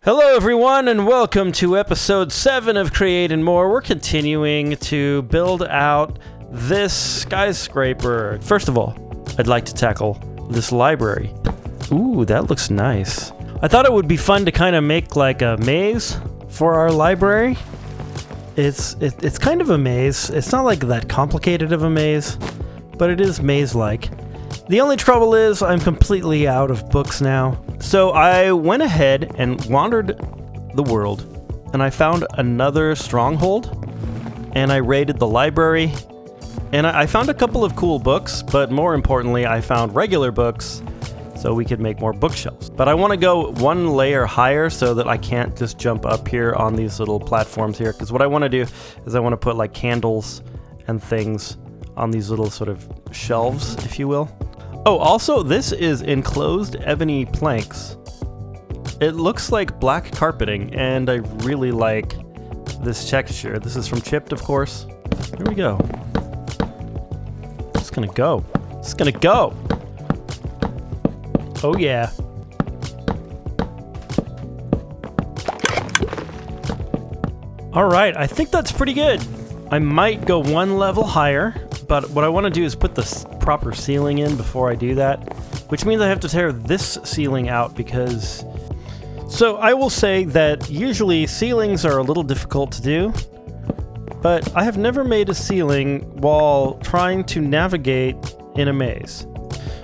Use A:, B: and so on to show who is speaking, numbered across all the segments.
A: Hello everyone and welcome to episode 7 of Create and More. We're continuing to build out this skyscraper. First of all, I'd like to tackle this library. Ooh, that looks nice. I thought it would be fun to kind of make like a maze for our library. It's kind of a maze. It's not like that complicated of a maze, but it is maze-like. The only trouble is I'm completely out of books now. So I went ahead and wandered the world, and I found another stronghold, and I raided the library, and I found a couple of cool books, but more importantly, I found regular books so we could make more bookshelves. But I want to go one layer higher so that I can't just jump up here on these little platforms here, because what I want to do is I want to put like candles and things on these little sort of shelves, if you will. Oh, also, this is enclosed ebony planks. It looks like black carpeting, and I really like this texture. This is from Chipped, of course. Here we go. It's gonna go. It's gonna go. Oh, yeah. All right, I think that's pretty good. I might go one level higher, but what I want to do is put the proper ceiling in before I do that, which means I have to tear this ceiling out because... So I will say that usually ceilings are a little difficult to do, but I have never made a ceiling while trying to navigate in a maze.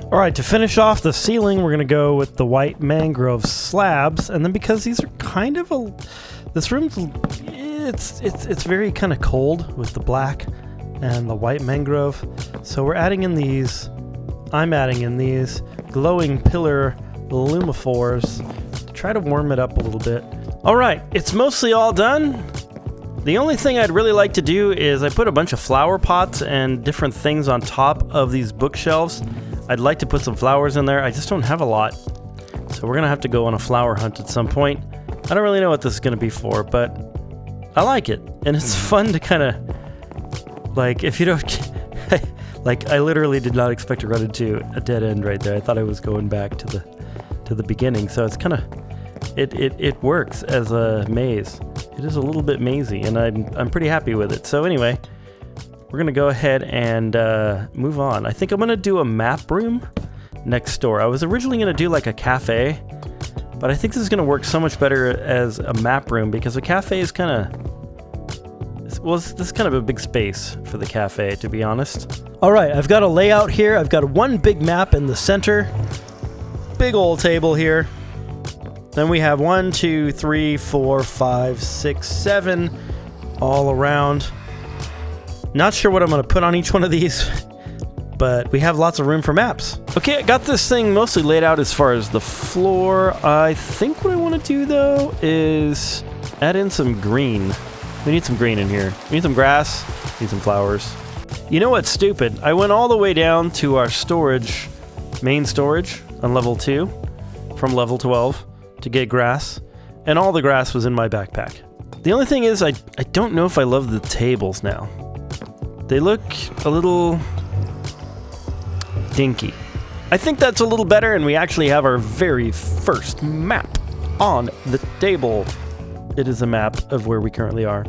A: Alright, to finish off the ceiling, we're going to go with the white mangrove slabs, and then because these are kind of a... This room's... It's very kind of cold with the black and the white mangrove. So we're adding in these, I'm adding in these glowing pillar luminophores to try to warm it up a little bit. All right, it's mostly all done. The only thing I'd really like to do is I put a bunch of flower pots and different things on top of these bookshelves. I'd like to put some flowers in there. I just don't have a lot. So we're gonna have to go on a flower hunt at some point. I don't really know what this is gonna be for, but I like it. And it's fun to kind of, like, if you don't, like, I literally did not expect to run into a dead end right there. I thought I was going back to the beginning. So it's kind of, it works as a maze. It is a little bit mazy, and I'm pretty happy with it. So anyway, we're gonna go ahead and move on. I think I'm gonna do a map room next door. I was originally gonna do like a cafe, but I think this is gonna work so much better as a map room because a cafe is kind of, well, this is kind of a big space for the cafe, to be honest. All right, I've got a layout here. I've got one big map in the center. Big old table here. Then we have 1, 2, 3, 4, 5, 6, 7 all around. Not sure what I'm going to put on each one of these, but we have lots of room for maps. Okay, I got this thing mostly laid out as far as the floor. I think what I want to do, though, is add in some green. We need some green in here. We need some grass, need some flowers. You know what's stupid? I went all the way down to our storage, main storage on level 2 from level 12 to get grass, and all the grass was in my backpack. The only thing is I don't know if I love the tables now. They look a little dinky. I think that's a little better, and we actually have our very first map on the table. It is a map of where we currently are.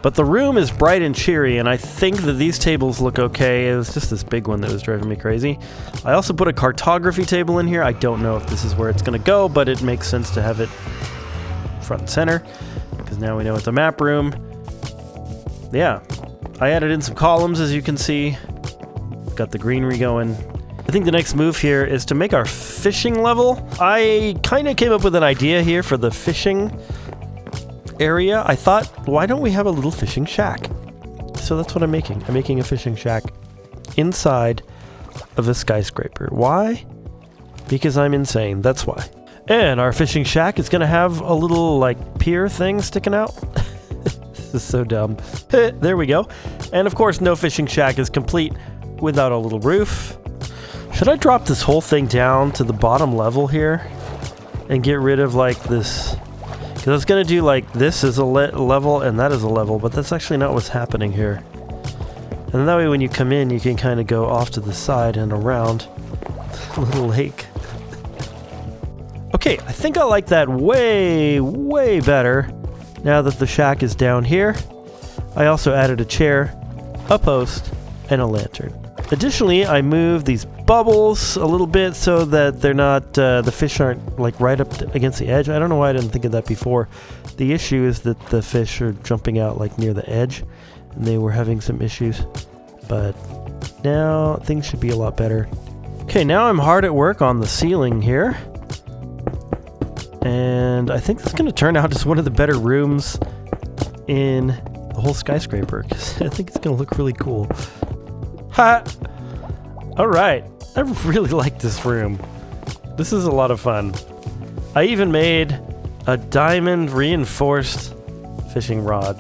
A: But the room is bright and cheery, and I think that these tables look okay. It was just this big one that was driving me crazy. I also put a cartography table in here. I don't know if this is where it's going to go, but it makes sense to have it front and center, because now we know it's a map room. Yeah, I added in some columns, as you can see. Got the greenery going. I think the next move here is to make our fishing level. I kind of came up with an idea here for the fishing area. I thought, why don't we have a little fishing shack? So that's what I'm making. I'm making a fishing shack inside of a skyscraper. Why? Because I'm insane. That's why. And our fishing shack is going to have a little, like, pier thing sticking out. This is so dumb. There we go. And of course, no fishing shack is complete without a little roof. Should I drop this whole thing down to the bottom level here and get rid of, like, this? Because I was going to do like this is a level and that is a level, but that's actually not what's happening here. And that way when you come in, you can kind of go off to the side and around a little lake. Okay, I think I like that way, way better now that the shack is down here. I also added a chair, a post, and a lantern. Additionally, I moved these bubbles a little bit so that they're not, the fish aren't like right up against the edge. I don't know why I didn't think of that before. The issue is that the fish are jumping out like near the edge, and they were having some issues. But now things should be a lot better. Okay, now I'm hard at work on the ceiling here. And I think this is going to turn out as one of the better rooms in the whole skyscraper, because I think it's going to look really cool. Ha! Alright, I really like this room. This is a lot of fun. I even made a diamond reinforced fishing rod.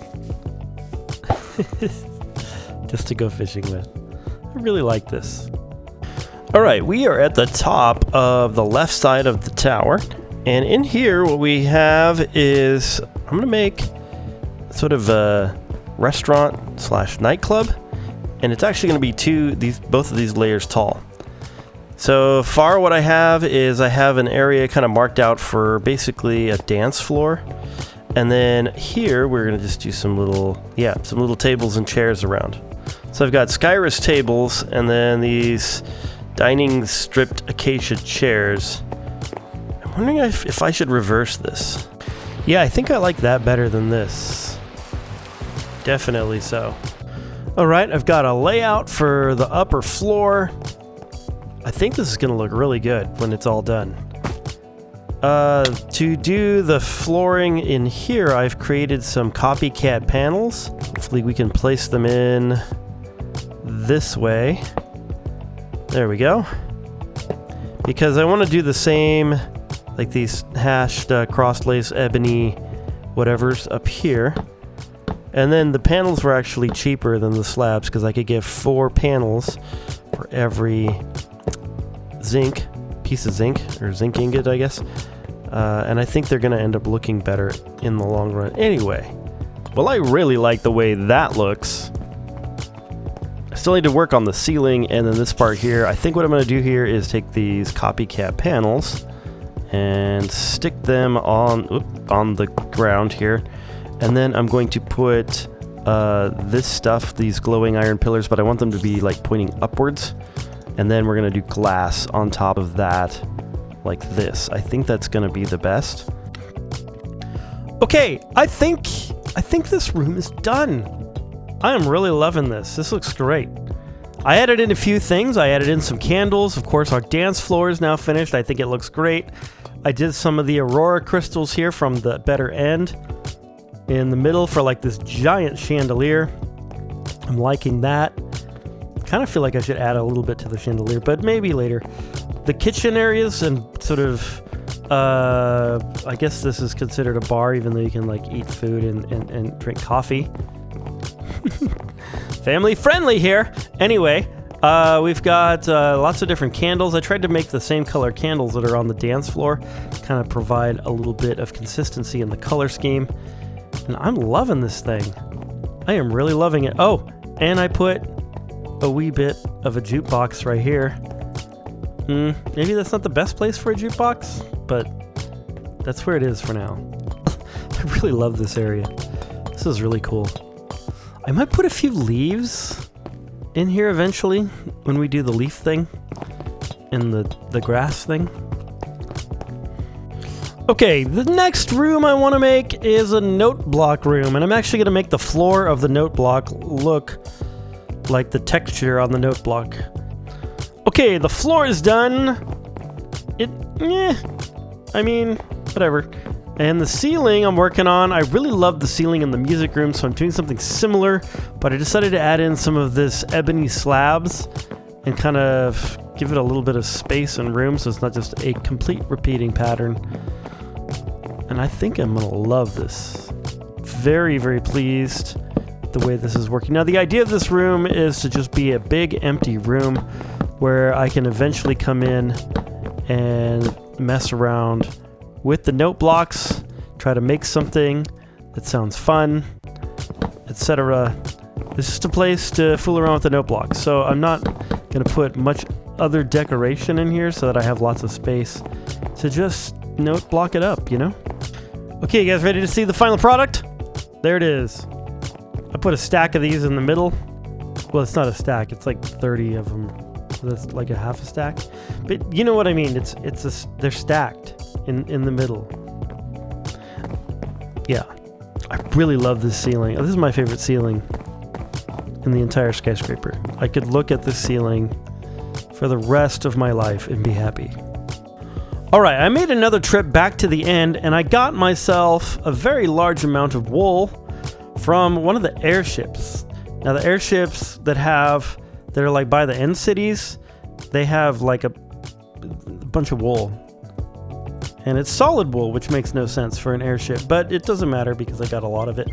A: Just to go fishing with. I really like this. Alright, we are at the top of the left side of the tower. And in here, what we have is, I'm going to make sort of a restaurant slash nightclub. And it's actually going to be both of these layers tall. So far what I have is I have an area kind of marked out for basically a dance floor. And then here we're going to just do some little tables and chairs around. So I've got Xehrs tables and then these dining stripped acacia chairs. I'm wondering if I should reverse this. Yeah, I think I like that better than this. Definitely so. Alright, I've got a layout for the upper floor. I think this is going to look really good when it's all done. To do the flooring in here, I've created some copycat panels. Hopefully we can place them in this way. There we go. Because I want to do the same, like these hashed cross-lace ebony whatevers up here. And then the panels were actually cheaper than the slabs because I could get 4 panels for every piece of zinc, or zinc ingot, I guess. And I think they're going to end up looking better in the long run. Anyway, well, I really like the way that looks. I still need to work on the ceiling and then this part here. I think what I'm going to do here is take these copycat panels and stick them on the ground here. And then I'm going to put this stuff, these glowing iron pillars, but I want them to be like pointing upwards. And then we're going to do glass on top of that, like this. I think that's going to be the best. Okay, I think this room is done. I am really loving this. This looks great. I added in a few things. I added in some candles. Of course, our dance floor is now finished. I think it looks great. I did some of the aurora crystals here from the better end in the middle for like this giant chandelier. I'm liking that. Kind of feel like I should add a little bit to the chandelier, but maybe later. The kitchen areas and sort of, I guess this is considered a bar, even though you can like eat food and drink coffee. Family friendly here. Anyway, we've got lots of different candles. I tried to make the same color candles that are on the dance floor, kind of provide a little bit of consistency in the color scheme. And I'm loving this thing. I am really loving it. Oh, and I put a wee bit of a jukebox right here. Maybe that's not the best place for a jukebox, but that's where it is for now. I really love this area. This is really cool. I might put a few leaves in here eventually when we do the leaf thing and the grass thing. Okay, the next room I want to make is a note block room, and I'm actually going to make the floor of the note block look like the texture on the note block. Okay, the floor is done. I mean, whatever. And the ceiling I'm working on, I really love the ceiling in the music room, so I'm doing something similar, but I decided to add in some of this ebony slabs and kind of give it a little bit of space and room so it's not just a complete repeating pattern. And I think I'm gonna love this. Very, very pleased the way this is working. Now, the idea of this room is to just be a big empty room where I can eventually come in and mess around with the note blocks, try to make something that sounds fun, etc. It's just a place to fool around with the note blocks. So I'm not going to put much other decoration in here so that I have lots of space to just block it up, you know? Okay, you guys ready to see the final product? There it is. I put a stack of these in the middle. Well, it's not a stack. It's like 30 of them. So that's like a half a stack. But you know what I mean. They're stacked in the middle. Yeah. I really love this ceiling. This is my favorite ceiling in the entire skyscraper. I could look at this ceiling for the rest of my life and be happy. Alright, I made another trip back to the end and I got myself a very large amount of wool from one of the airships. Now the airships that are like by the end cities, they have like a bunch of wool. And it's solid wool, which makes no sense for an airship, but it doesn't matter because I got a lot of it.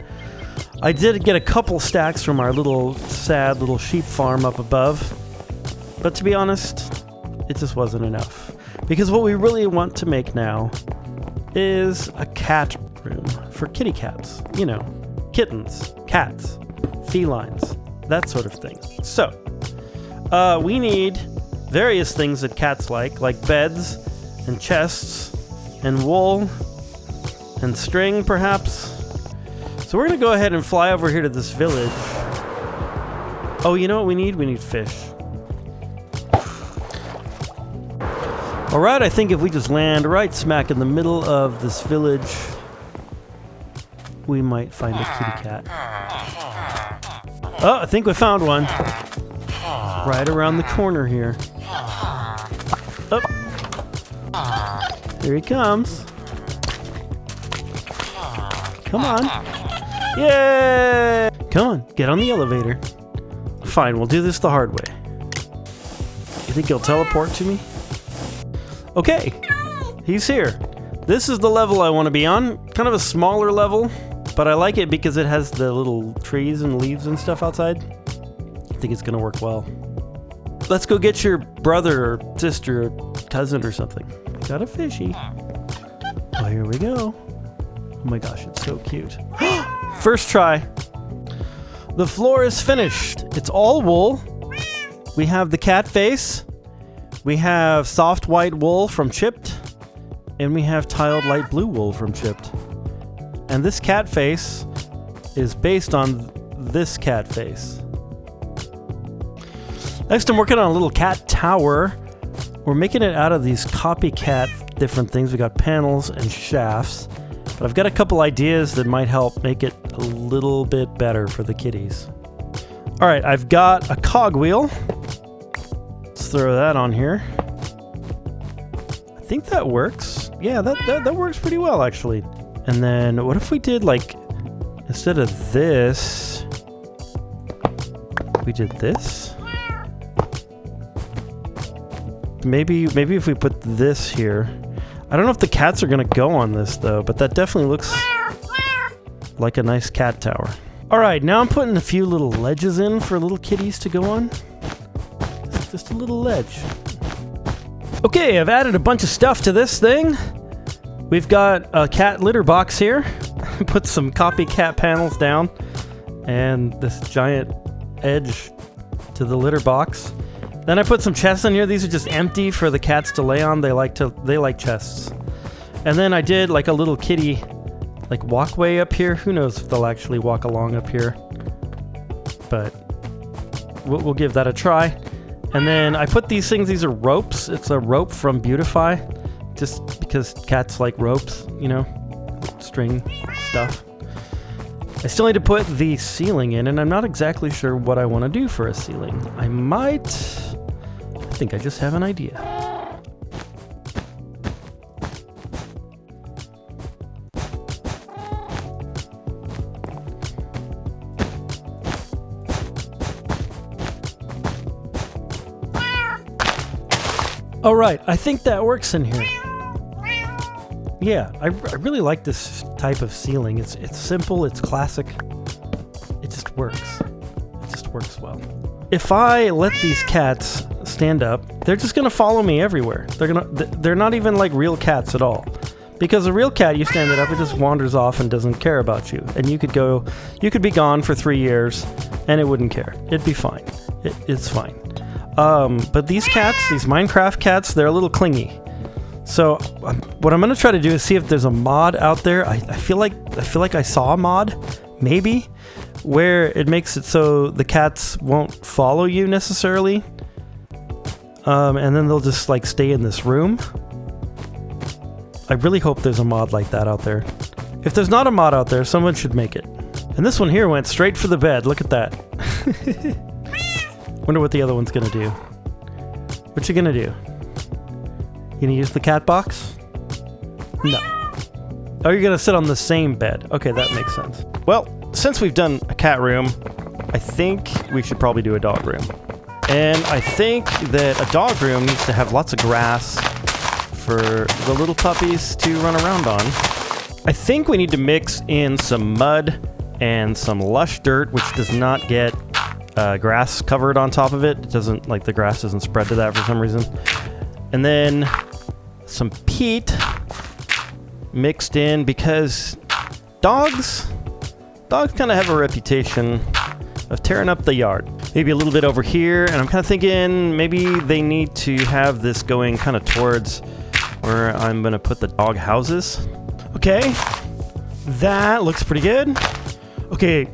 A: I did get a couple stacks from our little sad little sheep farm up above, but to be honest, it just wasn't enough. Because what we really want to make now is a cat room for kitty cats. You know, kittens, cats, felines, that sort of thing. So, we need various things that cats like beds and chests and wool and string, perhaps. So we're going to go ahead and fly over here to this village. Oh, you know what we need? We need fish. Alright, I think if we just land right smack in the middle of this village, we might find a kitty cat. Oh, I think we found one. Right around the corner here. Oh. Here he comes. Come on. Yay! Come on, get on the elevator. Fine, we'll do this the hard way. You think he'll teleport to me? Okay, he's here. This is the level I want to be on. Kind of a smaller level, but I like it because it has the little trees and leaves and stuff outside. I think it's going to work well. Let's go get your brother or sister or cousin or something. Got a fishy. Oh, here we go. Oh my gosh, it's so cute. First try. The floor is finished. It's all wool. We have the cat face. We have soft white wool from Chipped. And we have tiled light blue wool from Chipped. And this cat face is based on this cat face. Next, I'm working on a little cat tower. We're making it out of these copycat different things. We got panels and shafts. But I've got a couple ideas that might help make it a little bit better for the kitties. Alright, I've got a cogwheel. Let's throw that on here. I think that works. Yeah, that works pretty well, actually. And then, what if we did, like, instead of this, we did this? Maybe if we put this here. I don't know if the cats are going to go on this, though, but that definitely looks like a nice cat tower. Alright, now I'm putting a few little ledges in for little kitties to go on. Just a little ledge. Okay, I've added a bunch of stuff to this thing. We've got a cat litter box here. Put some copycat panels down. And this giant edge to the litter box. Then I put some chests in here. These are just empty for the cats to lay on. They like chests. And then I did like a little kitty like walkway up here. Who knows if they'll actually walk along up here. But we'll give that a try. And then I put these things. These are ropes. It's a rope from Beautify. Just because cats like ropes, you know, string stuff. I still need to put the ceiling in, and I'm not exactly sure what I want to do for a ceiling. I think I just have an idea. All right, I think that works in here. Yeah, I really like this type of ceiling. It's simple, it's classic. It just works. It just works well. If I let these cats stand up, they're just gonna follow me everywhere. They're not even like real cats at all. Because a real cat, you stand it up, it just wanders off and doesn't care about you. And you could be gone for 3 years and it wouldn't care. It'd be fine. It's fine. But these cats, these Minecraft cats, they're a little clingy. So what I'm gonna try to do is see if there's a mod out there. I feel like I saw a mod, maybe, where it makes it so the cats won't follow you necessarily, and then they'll just like stay in this room. I really hope there's a mod like that out there. If there's not a mod out there, someone should make it. And this one here went straight for the bed. Look at that. Wonder what the other one's gonna do. What you gonna do? You gonna use the cat box? No. Oh, you're gonna sit on the same bed. Okay, that makes sense. Well, since we've done a cat room, I think we should probably do a dog room. And I think that a dog room needs to have lots of grass for the little puppies to run around on. I think we need to mix in some mud and some lush dirt, which does not get grass covered on top of it. It doesn't, like, the grass doesn't spread to that for some reason. And then some peat mixed in, because dogs kind of have a reputation of tearing up the yard. Maybe a little bit over here, and I'm kind of thinking maybe they need to have this going kind of towards where I'm going to put the dog houses. Okay, that looks pretty good. Okay,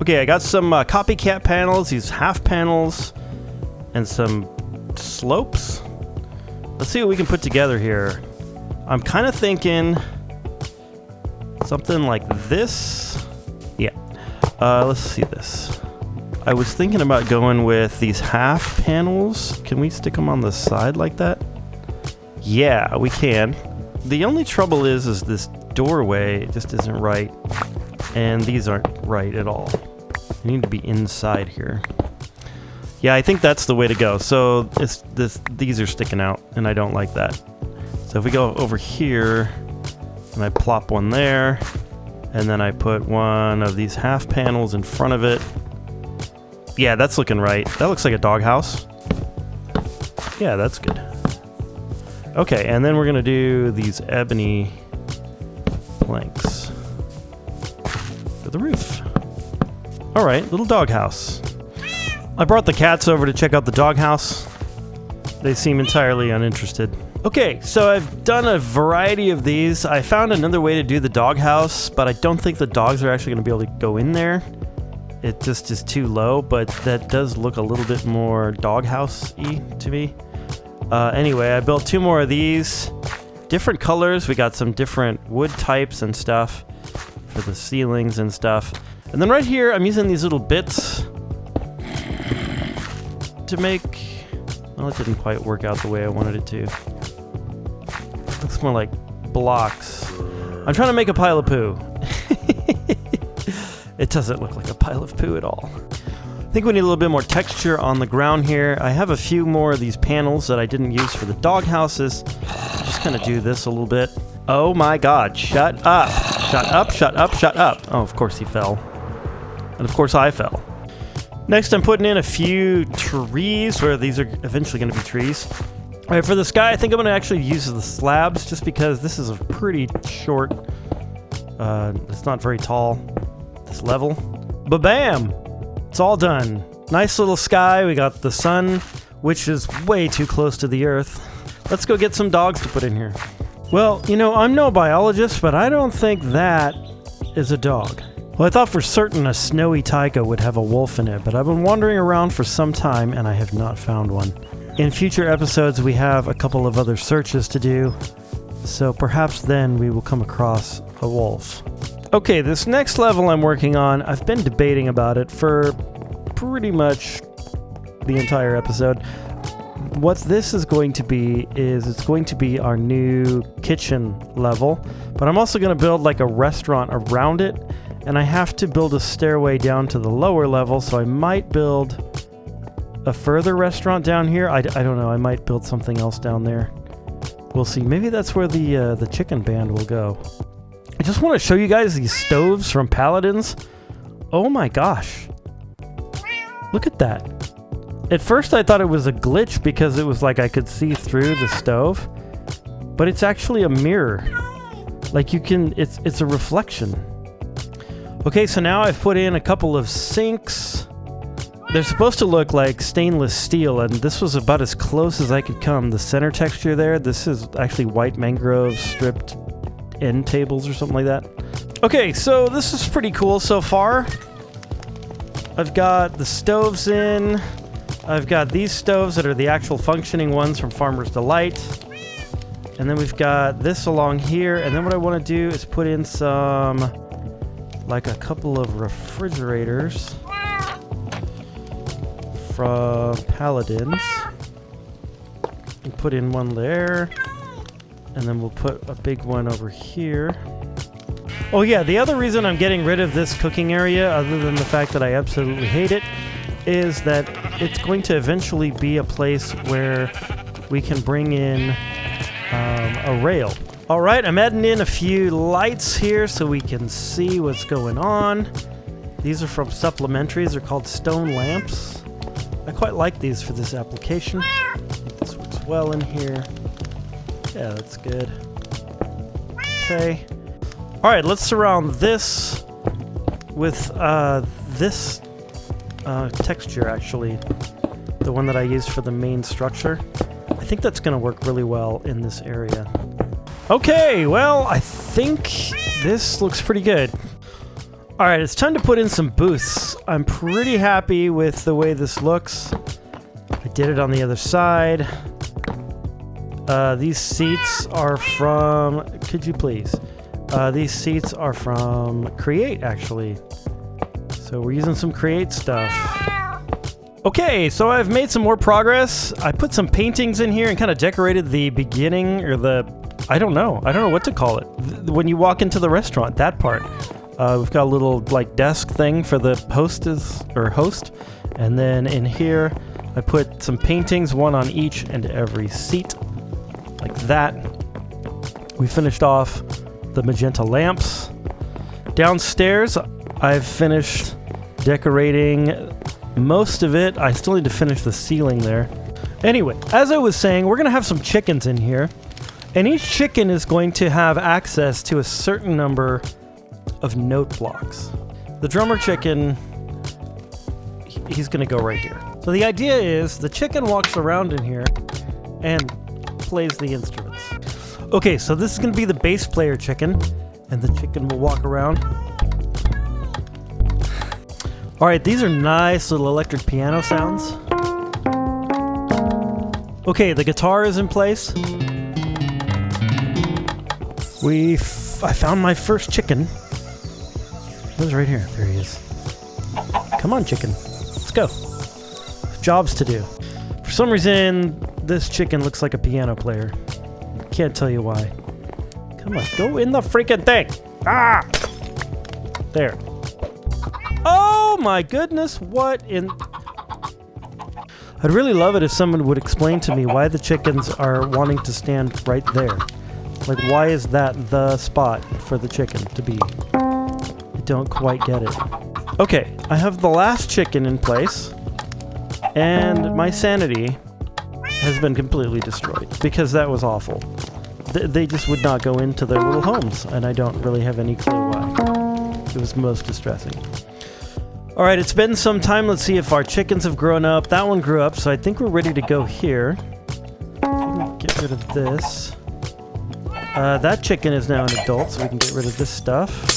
A: okay, I got some copycat panels, these half panels, and some slopes. Let's see what we can put together here. I'm kind of thinking something like this. Yeah, let's see this. I was thinking about going with these half panels. Can we stick them on the side like that? Yeah, we can. The only trouble is this doorway just isn't right, and these aren't right at all. They need to be inside here. Yeah, I think that's the way to go. So these are sticking out, and I don't like that. So if we go over here, and I plop one there, and then I put one of these half panels in front of it. Yeah, that's looking right. That looks like a doghouse. Yeah, that's good. Okay, and then we're gonna do these ebony planks for the roof. All right, little doghouse. I brought the cats over to check out the doghouse. They seem entirely uninterested. Okay, so I've done a variety of these. I found another way to do the doghouse, but I don't think the dogs are actually going to be able to go in there. It just is too low, but that does look a little bit more doghouse-y to me. Anyway, I built 2 more of these. Different colors. We got some different wood types and stuff for the ceilings and stuff. And then right here, I'm using these little bits to make... Well, it didn't quite work out the way I wanted it to. It looks more like blocks. I'm trying to make a pile of poo. It doesn't look like a pile of poo at all. I think we need a little bit more texture on the ground here. I have a few more of these panels that I didn't use for the dog houses. Just kind of do this a little bit. Oh my god, shut up. Shut up, shut up, shut up. Oh, of course he fell. And of course I fell. Next, I'm putting in a few trees, where these are eventually going to be trees. All right, for the sky, I think I'm going to actually use the slabs, just because this is a pretty short, it's not very tall, this level. Ba-bam! It's all done. Nice little sky. We got the sun, which is way too close to the earth. Let's go get some dogs to put in here. Well, you know, I'm no biologist, but I don't think that is a dog. Well, I thought for certain a snowy taiga would have a wolf in it, but I've been wandering around for some time and I have not found one. In future episodes, we have a couple of other searches to do, so perhaps then we will come across a wolf. Okay, this next level I'm working on, I've been debating about it for pretty much the entire episode. What this is going to be is it's going to be our new kitchen level, but I'm also going to build like a restaurant around it. And I have to build a stairway down to the lower level, so I might build a further restaurant down here. I don't know, I might build something else down there. We'll see. Maybe that's where the chicken band will go. I just want to show you guys these stoves from Paladins. Oh my gosh. Look at that. At first I thought it was a glitch because it was like I could see through the stove. But it's actually a mirror. Like you can, it's a reflection. Okay, so now I've put in a couple of sinks They're supposed to look like stainless steel, and this was about as close as I could come. The center texture there, this is actually white mangrove stripped end tables or something like that. Okay, so this is pretty cool so far. I've got the stoves in. I've got these stoves that are the actual functioning ones from Farmer's Delight. And then we've got this along here. And then what I want to do is put in some, like a couple of refrigerators from Paladins. And put in one there. And then we'll put a big one over here. Oh yeah, the other reason I'm getting rid of this cooking area, other than the fact that I absolutely hate it, is that it's going to eventually be a place where we can bring in a rail. Alright, I'm adding in a few lights here so we can see what's going on. These are from supplementaries. They're called stone lamps. I quite like these for this application. I think this works well in here. Yeah, that's good. Okay. Alright, let's surround this with this texture, actually. The one that I used for the main structure. I think that's going to work really well in this area. Okay, well, I think this looks pretty good. Alright, it's time to put in some booths. I'm pretty happy with the way this looks. I did it on the other side. These seats are from... Could you please? These seats are from Create, actually. So we're using some Create stuff. Okay, so I've made some more progress. I put some paintings in here and kind of decorated the beginning, or the... I don't know what to call it. When you walk into the restaurant, that part. We've got a little, like, desk thing for the host. And then in here, I put some paintings, one on each and every seat. Like that. We finished off the magenta lamps. Downstairs, I've finished decorating most of it. I still need to finish the ceiling there. Anyway, as I was saying, we're going to have some chickens in here. And each chicken is going to have access to a certain number of note blocks. The drummer chicken, he's going to go right here. So the idea is the chicken walks around in here and plays the instruments. Okay, so this is going to be the bass player chicken, and the chicken will walk around. Alright, these are nice little electric piano sounds. Okay, the guitar is in place. I found my first chicken. It was right here. There he is. Come on, chicken. Let's go. Jobs to do. For some reason, this chicken looks like a piano player. Can't tell you why. Come on, go in the freaking thing. Ah! There. Oh my goodness, what in... I'd really love it if someone would explain to me why the chickens are wanting to stand right there. Like, why is that the spot for the chicken to be? I don't quite get it. Okay, I have the last chicken in place, and my sanity has been completely destroyed, because that was awful. They just would not go into their little homes, and I don't really have any clue why. It was most distressing. Alright, it's been some time. Let's see if our chickens have grown up. That one grew up, so I think we're ready to go here. Get rid of this. That chicken is now an adult, so we can get rid of this stuff.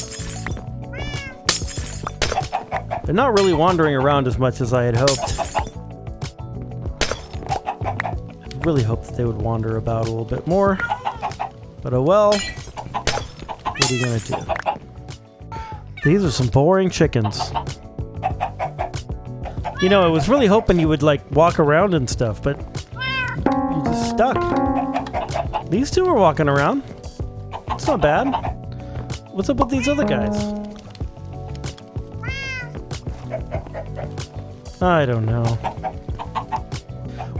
A: They're not really wandering around as much as I had hoped. I really hoped that they would wander about a little bit more. But oh well. What are you gonna do? These are some boring chickens. You know, I was really hoping you would, like, walk around and stuff, but you're just stuck. These two are walking around. It's not bad. What's up with these other guys? I don't know.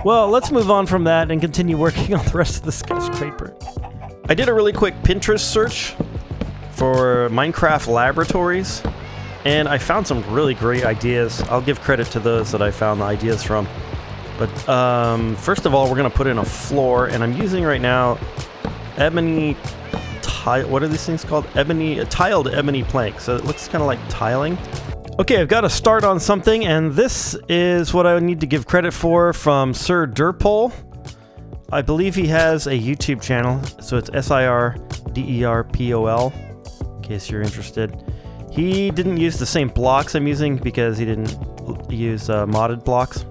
A: Well, let's move on from that and continue working on the rest of the skyscraper. I did a really quick Pinterest search for Minecraft laboratories, and I found some really great ideas. I'll give credit to those that I found the ideas from. But first of all, we're going to put in a floor, and I'm using right now ebony tile. What are these things called? Tiled ebony plank. So it looks kind of like tiling. Okay, I've got to start on something, and this is what I need to give credit for from Sir Derpol. I believe he has a YouTube channel, so it's SIRDERPOL, in case you're interested. He didn't use the same blocks I'm using because he didn't use modded blocks.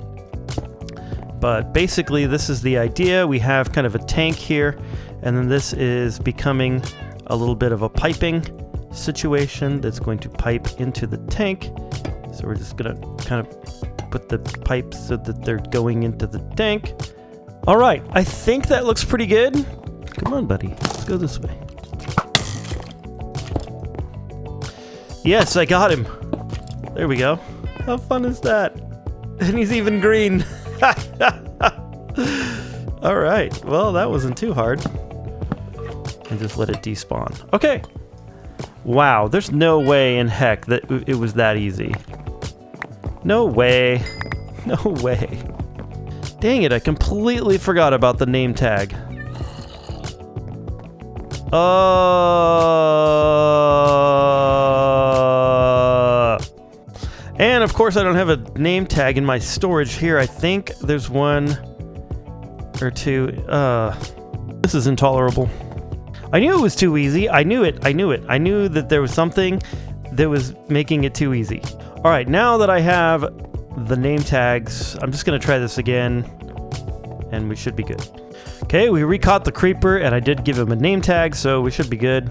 A: But basically, this is the idea. We have kind of a tank here, and then this is becoming a little bit of a piping situation that's going to pipe into the tank. So we're just gonna kind of put the pipes so that they're going into the tank. All right, I think that looks pretty good. Come on, buddy, let's go this way. Yes, I got him. There we go. How fun is that? And he's even green. All right, well, that wasn't too hard. And just let it despawn. Okay. Wow, there's no way in heck that it was that easy. No way. No way. Dang it, I completely forgot about the name tag. And of course I don't have a name tag in my storage here. I think there's one or two. This is intolerable. I knew it was too easy. I knew it. I knew that there was something that was making it too easy. All right, now that I have the name tags, I'm just gonna try this again and we should be good. Okay, we recaught the creeper and I did give him a name tag, so we should be good.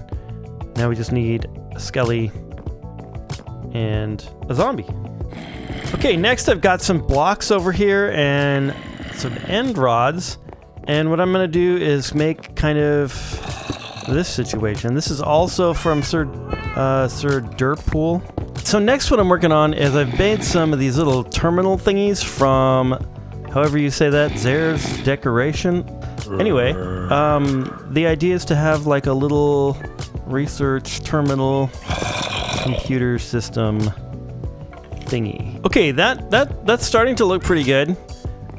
A: Now we just need a skelly and a zombie. Okay, next I've got some blocks over here and some end rods. And what I'm gonna do is make kind of this situation. This is also from Sir Derpol. So next what I'm working on is I've made some of these little terminal thingies from, however you say that, Xehrs decoration. Anyway, the idea is to have like a little research terminal computer system thingy. Okay, that's starting to look pretty good.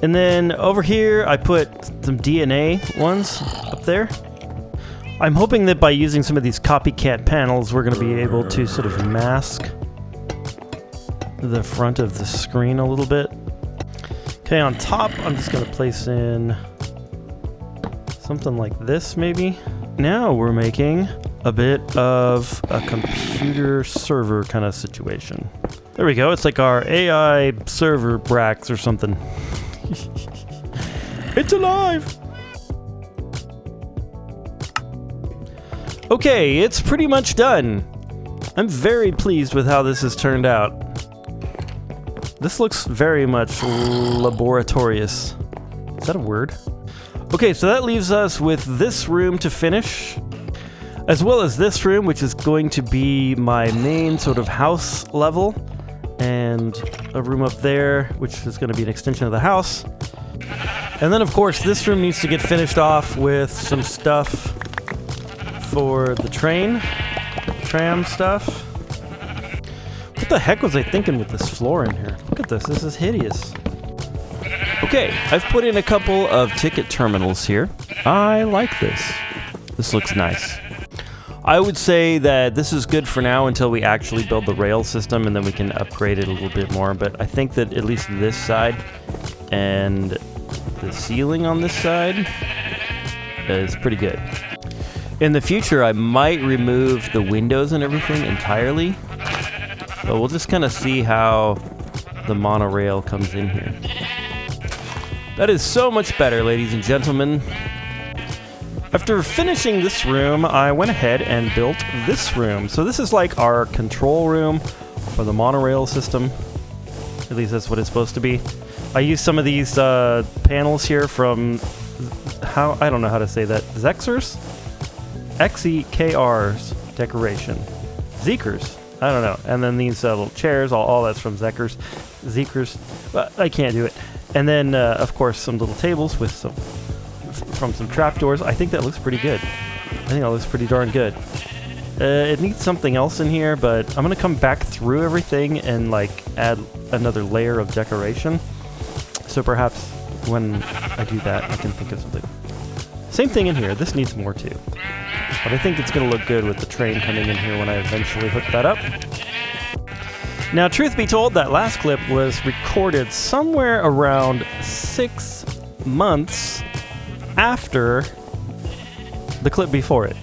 A: And then over here I put some DNA ones up there. I'm hoping that by using some of these copycat panels we're going to be able to sort of mask the front of the screen a little bit. Okay, on top I'm just going to place in something like this maybe. Now we're making a bit of a computer server kind of situation. There we go, it's like our AI server Brax or something. It's alive! Okay, it's pretty much done. I'm very pleased with how this has turned out. This looks very much laborious. Is that a word? Okay, so that leaves us with this room to finish, as well as this room, which is going to be my main sort of house level, and a room up there, which is going to be an extension of the house. And then, of course, this room needs to get finished off with some stuff for the tram stuff. What the heck was I thinking with this floor in here? Look at this. This is hideous. Okay, I've put in a couple of ticket terminals here. I like this. This looks nice. I would say that this is good for now until we actually build the rail system, and then we can upgrade it a little bit more. But I think that at least this side and the ceiling on this side is pretty good. In the future, I might remove the windows and everything entirely, but we'll just kind of see how the monorail comes in here. That is so much better, ladies and gentlemen. After finishing this room, I went ahead and built this room. So this is like our control room for the monorail system. At least that's what it's supposed to be. I used some of these panels here from, I don't know how to say that, Xehrs? Xehrs decoration. Xehrs. I don't know. And then these little chairs, all that's from Xehrs. I can't do it. And then, of course, some little tables with from some trapdoors. I think that looks pretty good. I think that looks pretty darn good. It needs something else in here, but I'm going to come back through everything and like add another layer of decoration. So perhaps when I do that, I can think of something. Same thing in here. This needs more too. But I think it's going to look good with the train coming in here when I eventually hook that up. Now, truth be told, that last clip was recorded somewhere around 6 months after the clip before it.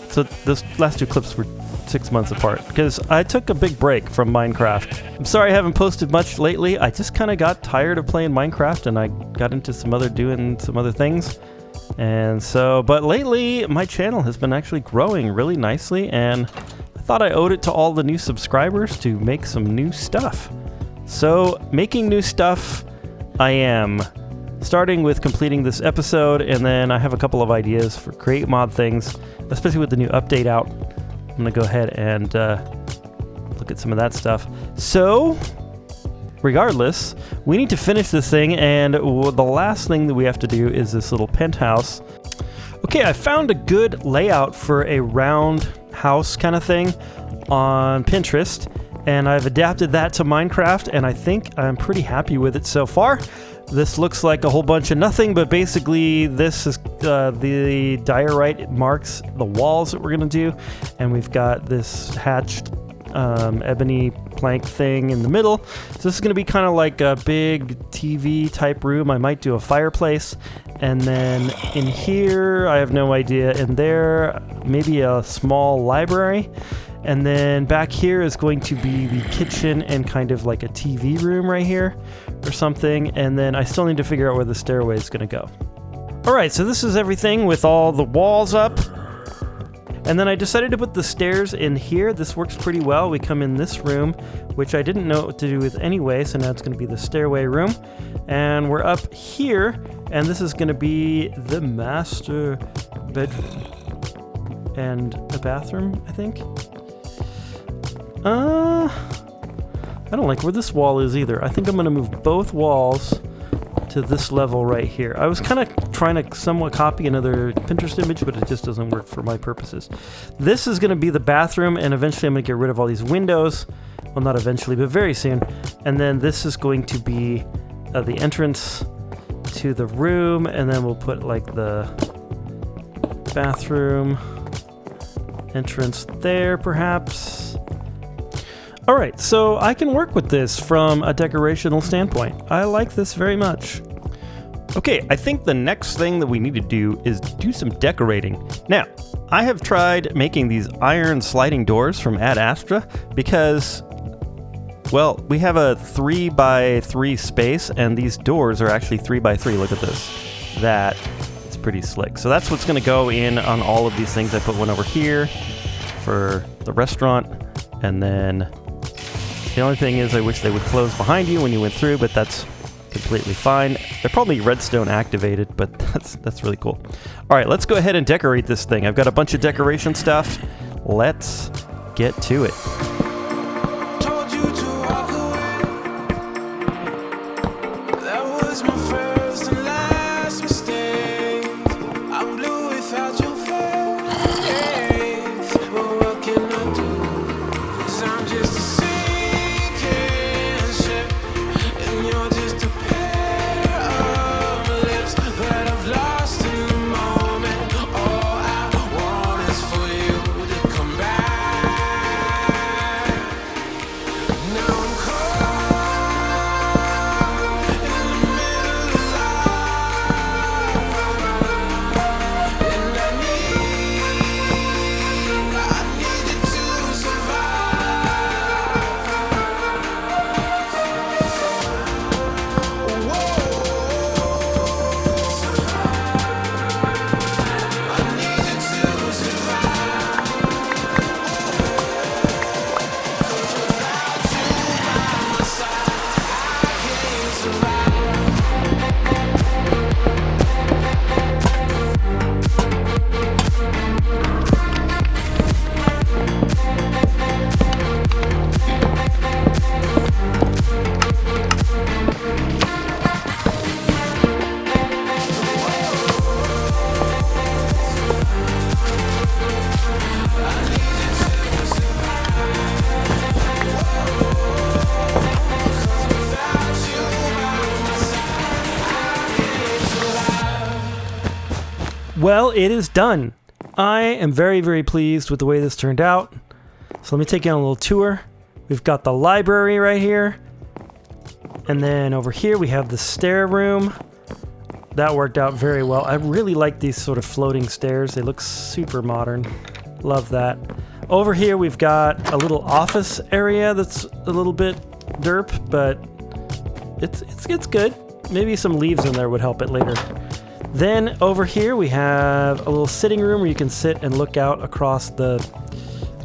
A: So those last two clips were 6 months apart because I took a big break from Minecraft. I'm sorry I haven't posted much lately. I just kind of got tired of playing Minecraft and I got into doing some other things. And so, but lately my channel has been actually growing really nicely, and I thought I owed it to all the new subscribers to make some new stuff. So making new stuff I am. Starting with completing this episode, and then I have a couple of ideas for create mod things, especially with the new update out. I'm going to go ahead and look at some of that stuff. So, regardless, we need to finish this thing, and the last thing that we have to do is this little penthouse. Okay, I found a good layout for a round house kind of thing on Pinterest, and I've adapted that to Minecraft, and I think I'm pretty happy with it so far. This looks like a whole bunch of nothing, but basically this is the diorite marks the walls that we're going to do, and we've got this hatched ebony plank thing in the middle. So this is going to be kind of like a big TV type room. I might do a fireplace, and then in here I have no idea. In there maybe a small library. And then back here is going to be the kitchen and kind of like a TV room right here or something. And then I still need to figure out where the stairway is going to go. All right, so this is everything with all the walls up. And then I decided to put the stairs in here. This works pretty well. We come in this room, which I didn't know what to do with anyway. So now it's going to be the stairway room. And we're up here, and this is going to be the master bedroom and a bathroom, I think. I don't like where this wall is either. I think I'm going to move both walls to this level right here. I was kind of trying to somewhat copy another Pinterest image, but it just doesn't work for my purposes. This is going to be the bathroom, and eventually I'm going to get rid of all these windows. Well, not eventually, but very soon. And then this is going to be the entrance to the room, and then we'll put like the bathroom entrance there, perhaps. All right, so I can work with this from a decorational standpoint. I like this very much. Okay, I think the next thing that we need to do is do some decorating. Now, I have tried making these iron sliding doors from Ad Astra because, well, we have a 3x3 space, and these doors are actually 3x3. Look at this. That is pretty slick. So that's what's going to go in on all of these things. I put one over here for the restaurant, and then the only thing is I wish they would close behind you when you went through, but that's completely fine. They're probably redstone activated, but that's really cool. All right, let's go ahead and decorate this thing. I've got a bunch of decoration stuff. Let's get to it. Well, it is done. I am very, very pleased with the way this turned out. So let me take you on a little tour. We've got the library right here. And then over here we have the stair room. That worked out very well. I really like these sort of floating stairs. They look super modern. Love that. Over here we've got a little office area that's a little bit derp, but it's good. Maybe some leaves in there would help it later. Then over here we have a little sitting room where you can sit and look out across the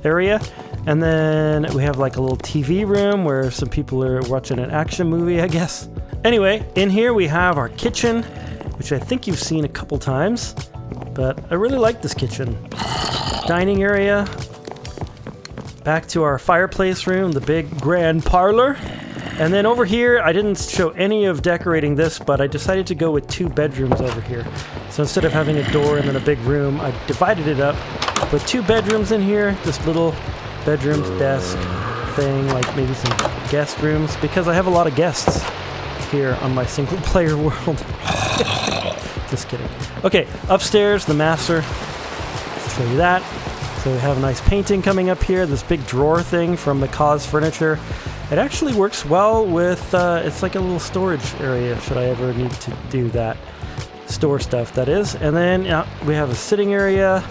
A: area. And then we have like a little TV room where some people are watching an action movie, I guess. Anyway, in here we have our kitchen, which I think you've seen a couple times, but I really like this kitchen. Dining area. Back to our fireplace room, the big grand parlor. And then over here, I didn't show any of decorating this, but I decided to go with 2 bedrooms over here. So instead of having a door and then a big room, I divided it up. Put 2 bedrooms in here, this little bedrooms, desk thing, like maybe some guest rooms, because I have a lot of guests here on my single player world. Just kidding. Okay, upstairs, the master. Let's show you that. So we have a nice painting coming up here, this big drawer thing from Paladins Furniture. It actually works well with, it's like a little storage area, should I ever need to do that. Store stuff, that is. And then we have a sitting area,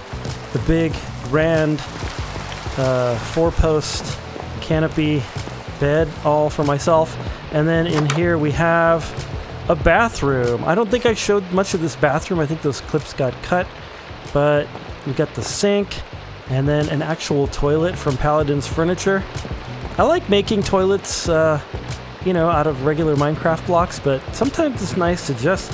A: the big, grand, 4-post canopy bed, all for myself. And then in here we have a bathroom. I don't think I showed much of this bathroom. I think those clips got cut. But we got the sink, and then an actual toilet from Paladins Furniture. I like making toilets, you know, out of regular Minecraft blocks, but sometimes it's nice to just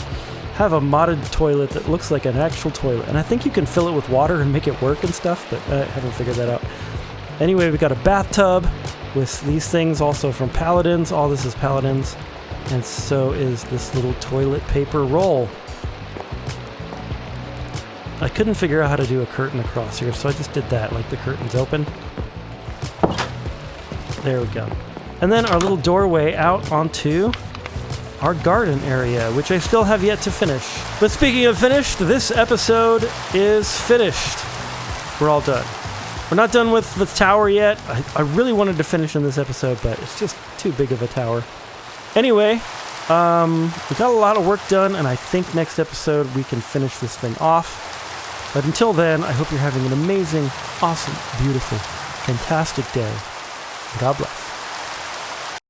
A: have a modded toilet that looks like an actual toilet. And I think you can fill it with water and make it work and stuff, but I haven't figured that out. Anyway, we got a bathtub with these things also from Paladins. All this is Paladins. And so is this little toilet paper roll. I couldn't figure out how to do a curtain across here, so I just did that, like the curtain's open. There we go. And then our little doorway out onto our garden area, which I still have yet to finish. But speaking of finished, this episode is finished. We're all done. We're not done with the tower yet. I really wanted to finish in this episode, but it's just too big of a tower. Anyway, we got a lot of work done, and I think next episode we can finish this thing off. But until then, I hope you're having an amazing, awesome, beautiful, fantastic day. God bless.